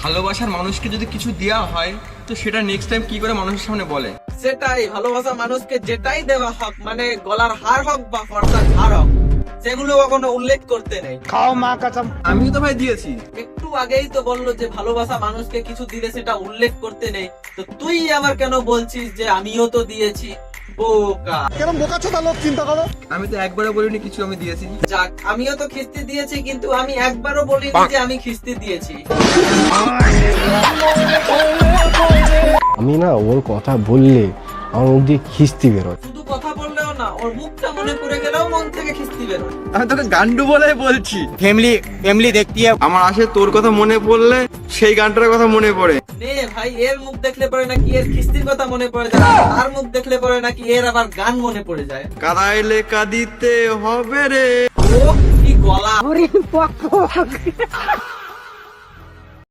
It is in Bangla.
ভালোবাসার মানুষকে যদি কিছু দেওয়া হয় তো সেটা নেক্সট টাইম কি করে মানুষের সামনে বলে? সেটাই, ভালোবাসা মানুষকে যেটাই দেওয়া হোক, মানে গলার হার হোক বা ফর্সার হার হোক, সেগুলো কখনো উল্লেখ করতে নেই। খাও মা কসম। আমিও তো ভাই দিয়েছি। একটু আগেই তো বললো যে ভালোবাসা মানুষকে কিছু দিলে সেটা উল্লেখ করতে নেই, তো তুই আবার কেন বলছিস যে আমিও তো দিয়েছি? বোকা। কেন বোকা ছোটা লোক, চিন্তা করো। আমি তো একবারও বলিনি কিছু আমি দিয়েছি। যাক, আমিও তো খিস্তি দিয়েছি, কিন্তু আমি একবারও বলিনি যে আমি খিস্তি দিয়েছি। আমি না ওর কথা বললে আমার মুখ দিয়ে খিস্তি বেরোয়। শুধু কথা বললেও না, ওর মুখটা মনে পড়ে গেলেও মন থেকে খিস্তি বেরোয়। আমি তোকে গান্ডু বলে বলছি। फैमिली देखती है। আমার আসে তোর কথা মনে পড়লে সেই গানটার কথা মনে পড়ে। নে ভাই, এর মুখ দেখলে পরে নাকি এর খিস্তির কথা মনে পড়ে যায়, আর মুখ দেখলে পরে নাকি এর আবার গান মনে পড়ে যায়। কাদাইলে কাঁদিতে হবে রে। ও কি গলা!